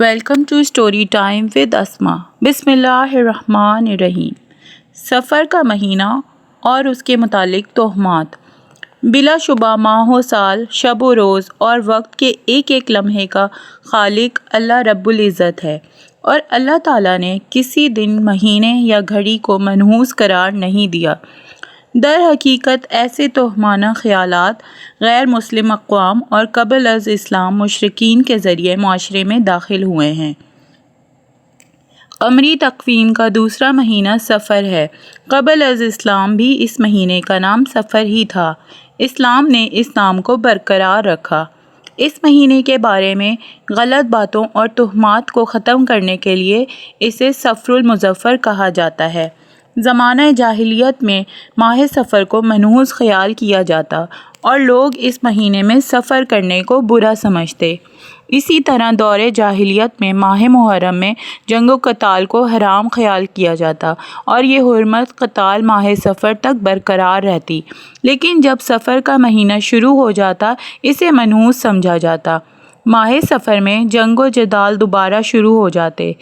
Welcome to story time with Asma. بسم اللہ الرحمن الرحیم۔ سفر کا مہینہ اور اس کے متعلق توہمات۔ بلا شبہ ماہ و سال، شب و روز اور وقت کے ایک ایک لمحے کا خالق اللہ رب العزت ہے، اور اللہ تعالیٰ نے کسی دن، مہینے یا گھڑی کو منحوس قرار نہیں دیا۔ در حقیقت ایسے توہمانہ خیالات غیر مسلم اقوام اور قبل از اسلام مشرکین کے ذریعے معاشرے میں داخل ہوئے ہیں۔ قمری تقویم کا دوسرا مہینہ صفر ہے۔ قبل از اسلام بھی اس مہینے کا نام صفر ہی تھا۔ اسلام نے اس نام کو برقرار رکھا۔ اس مہینے کے بارے میں غلط باتوں اور توہمات کو ختم کرنے کے لیے اسے صفر المظفر کہا جاتا ہے۔ زمانہ جاہلیت میں ماہ صفر کو منحوس خیال کیا جاتا اور لوگ اس مہینے میں سفر کرنے کو برا سمجھتے۔ اسی طرح دور جاہلیت میں ماہ محرم میں جنگ و قتال کو حرام خیال کیا جاتا اور یہ حرمت قتال ماہ صفر تک برقرار رہتی، لیکن جب صفر کا مہینہ شروع ہو جاتا اسے منحوس سمجھا جاتا۔ ماہ صفر میں جنگ و جدال دوبارہ شروع ہو جاتے،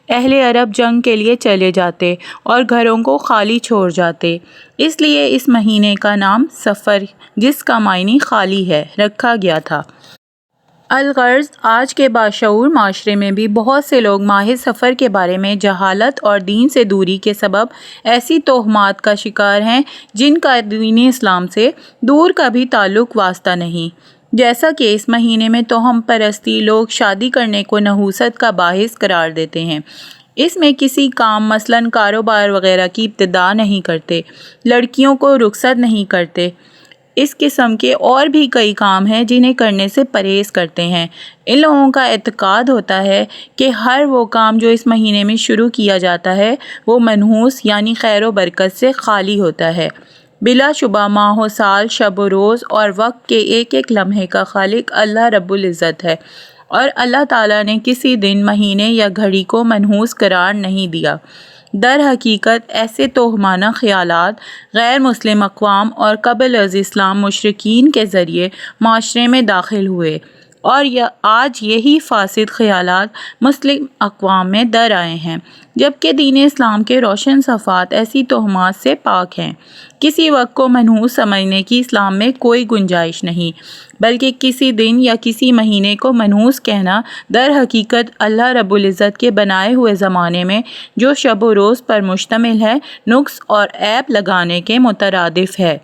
اہل عرب جنگ کے لیے چلے جاتے اور گھروں کو خالی چھوڑ جاتے، اس لیے اس مہینے کا نام صفر، جس کا معنی خالی ہے، رکھا گیا تھا۔ الغرض آج کے باشعور معاشرے میں بھی بہت سے لوگ ماہ صفر کے بارے میں جہالت اور دین سے دوری کے سبب ایسی توہمات کا شکار ہیں جن کا دین اسلام سے دور کا بھی تعلق واسطہ نہیں۔ جیسا کہ اس مہینے میں توہم پرستی لوگ شادی کرنے کو نحوست کا باعث قرار دیتے ہیں۔ اس میں کسی کام مثلاً کاروبار وغیرہ کی ابتدا نہیں کرتے، لڑکیوں کو رخصت نہیں کرتے۔ اس قسم کے اور بھی کئی کام ہیں جنہیں کرنے سے پرہیز کرتے ہیں۔ ان لوگوں کا اعتقاد ہوتا ہے کہ ہر وہ کام جو اس مہینے میں شروع کیا جاتا ہے وہ منحوس یعنی خیر و برکت سے خالی ہوتا ہے۔ بلا شبہ ماہ و سال، شب و روز اور وقت کے ایک ایک لمحے کا خالق اللہ رب العزت ہے، اور اللہ تعالیٰ نے کسی دن، مہینے یا گھڑی کو منحوس قرار نہیں دیا۔ در حقیقت ایسے توہمانہ خیالات غیر مسلم اقوام اور قبل از اسلام مشرکین کے ذریعے معاشرے میں داخل ہوئے، اور آج یہی فاسد خیالات مسلم اقوام میں در آئے ہیں، جبکہ دین اسلام کے روشن صفات ایسی توہمات سے پاک ہیں۔ کسی وقت کو منحوس سمجھنے کی اسلام میں کوئی گنجائش نہیں، بلکہ کسی دن یا کسی مہینے کو منحوس کہنا در حقیقت اللہ رب العزت کے بنائے ہوئے زمانے میں جو شب و روز پر مشتمل ہے، نقص اور عیب لگانے کے مترادف ہے۔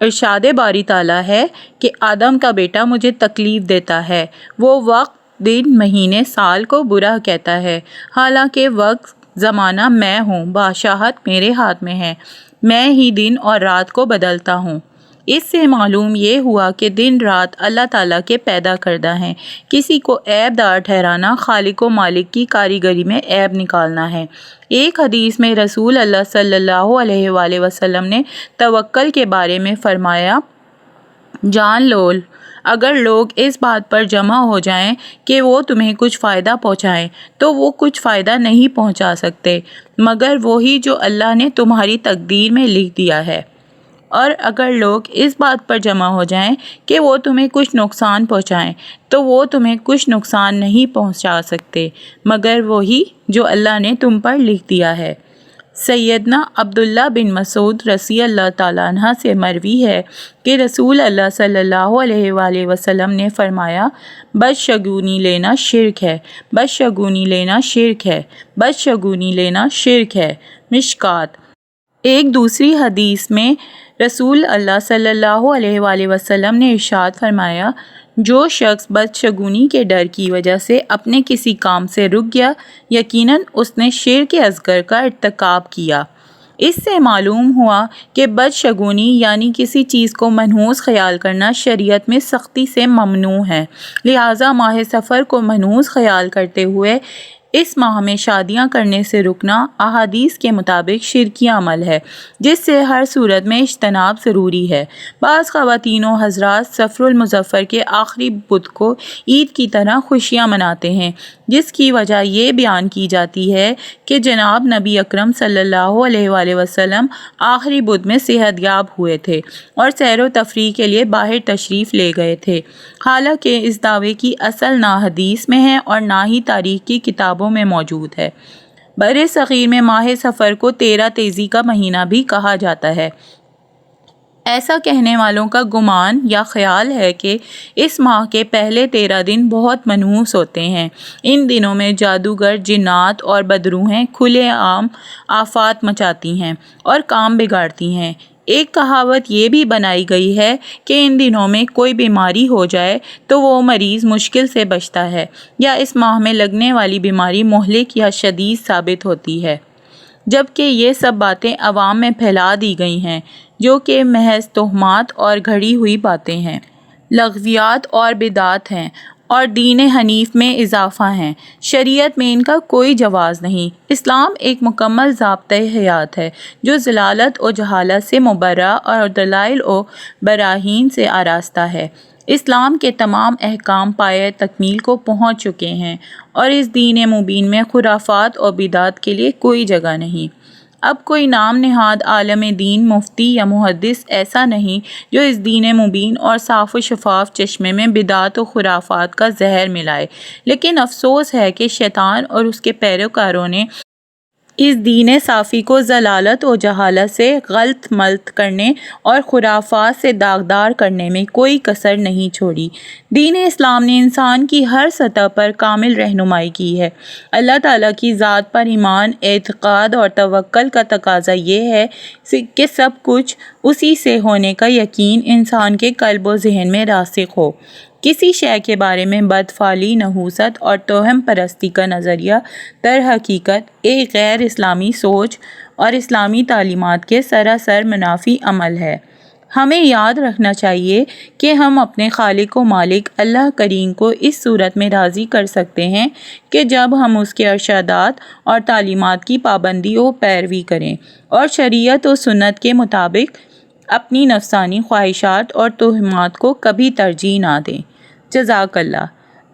ارشاد باری تعالیٰ ہے کہ آدم کا بیٹا مجھے تکلیف دیتا ہے، وہ وقت، دن، مہینے، سال کو برا کہتا ہے، حالانکہ وقت، زمانہ میں ہوں، بادشاہت میرے ہاتھ میں ہے، میں ہی دن اور رات کو بدلتا ہوں۔ اس سے معلوم یہ ہوا کہ دن رات اللہ تعالیٰ کے پیدا کردہ ہیں۔ کسی کو عیب دار ٹھہرانا خالق و مالک کی کاریگری میں عیب نکالنا ہے۔ ایک حدیث میں رسول اللہ صلی اللہ علیہ وآلہ وسلم نے توکل کے بارے میں فرمایا، جان لو، اگر لوگ اس بات پر جمع ہو جائیں کہ وہ تمہیں کچھ فائدہ پہنچائیں تو وہ کچھ فائدہ نہیں پہنچا سکتے مگر وہی جو اللہ نے تمہاری تقدیر میں لکھ دیا ہے، اور اگر لوگ اس بات پر جمع ہو جائیں کہ وہ تمہیں کچھ نقصان پہنچائیں تو وہ تمہیں کچھ نقصان نہیں پہنچا سکتے مگر وہی جو اللہ نے تم پر لکھ دیا ہے۔ سیدنا عبداللہ بن مسعود رضی اللہ تعالیٰ عنہ سے مروی ہے کہ رسول اللہ صلی اللہ علیہ وآلہ وسلم نے فرمایا، بدشگونی لینا شرک ہے، بدشگونی لینا شرک ہے، بدشگونی لینا شرک ہے۔ مشکات۔ ایک دوسری حدیث میں رسول اللہ صلی اللہ علیہ وآلہ وسلم نے ارشاد فرمایا، جو شخص بدشگونی کے ڈر کی وجہ سے اپنے کسی کام سے رک گیا، یقیناً اس نے شرک اصغر کا ارتکاب کیا۔ اس سے معلوم ہوا کہ بدشگونی یعنی کسی چیز کو منحوس خیال کرنا شریعت میں سختی سے ممنوع ہے، لہٰذا ماہ صفر کو منحوس خیال کرتے ہوئے اس ماہ میں شادیاں کرنے سے رکنا احادیث کے مطابق شرکی عمل ہے جس سے ہر صورت میں اجتناب ضروری ہے۔ بعض خواتین و حضرات صفر المظفر کے آخری بدھ کو عید کی طرح خوشیاں مناتے ہیں، جس کی وجہ یہ بیان کی جاتی ہے کہ جناب نبی اکرم صلی اللہ علیہ وآلہ وسلم آخری بدھ میں صحت یاب ہوئے تھے اور سیر و تفریح کے لیے باہر تشریف لے گئے تھے، حالانکہ اس دعوے کی اصل نہ حدیث میں ہے اور نہ ہی تاریخ کی کتابوں میں موجود ہے۔ برِ صغیر میں ماہ صفر کو 13 تیزی کا مہینہ بھی کہا جاتا ہے۔ ایسا کہنے والوں کا گمان یا خیال ہے کہ اس ماہ کے پہلے 13 دن بہت منحوس ہوتے ہیں۔ ان دنوں میں جادوگر، جنات اور بدروحیں کھلے عام آفات مچاتی ہیں اور کام بگاڑتی ہیں۔ ایک کہاوت یہ بھی بنائی گئی ہے کہ ان دنوں میں کوئی بیماری ہو جائے تو وہ مریض مشکل سے بچتا ہے، یا اس ماہ میں لگنے والی بیماری مہلک یا شدید ثابت ہوتی ہے، جبکہ یہ سب باتیں عوام میں پھیلا دی گئی ہیں جو کہ محض توہمات اور گھڑی ہوئی باتیں ہیں، لغویات اور بدعات ہیں اور دین حنیف میں اضافہ ہیں۔ شریعت میں ان کا کوئی جواز نہیں۔ اسلام ایک مکمل ضابطۂ حیات ہے جو ضلالت و جہالت سے مبرّہ اور دلائل و براہین سے آراستہ ہے۔ اسلام کے تمام احکام پایۂ تکمیل کو پہنچ چکے ہیں اور اس دین مبین میں خرافات اور بدعات کے لیے کوئی جگہ نہیں۔ اب کوئی نام نہاد عالم دین، مفتی یا محدث ایسا نہیں جو اس دین مبین اور صاف و شفاف چشمے میں بدعات و خرافات کا زہر ملائے، لیکن افسوس ہے کہ شیطان اور اس کے پیروکاروں نے اس دین صافی کو ضلالت و جہالت سے غلط ملت کرنے اور خرافات سے داغدار کرنے میں کوئی کسر نہیں چھوڑی۔ دین اسلام نے انسان کی ہر سطح پر کامل رہنمائی کی ہے۔ اللہ تعالیٰ کی ذات پر ایمان، اعتقاد اور توکل کا تقاضا یہ ہے کہ سب کچھ اسی سے ہونے کا یقین انسان کے قلب و ذہن میں راسخ ہو۔ کسی شے کے بارے میں بدفعلی، نحوست اور توہم پرستی کا نظریہ در حقیقت ایک غیر اسلامی سوچ اور اسلامی تعلیمات کے سراسر منافی عمل ہے۔ ہمیں یاد رکھنا چاہیے کہ ہم اپنے خالق و مالک اللہ کریم کو اس صورت میں راضی کر سکتے ہیں کہ جب ہم اس کے ارشادات اور تعلیمات کی پابندی و پیروی کریں اور شریعت و سنت کے مطابق اپنی نفسانی خواہشات اور توہمات کو کبھی ترجیح نہ دیں۔ جزاک اللہ۔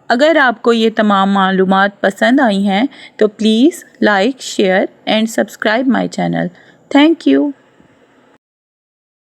اگر آپ کو یہ تمام معلومات پسند آئی ہیں تو please like, share and subscribe my channel. Thank you.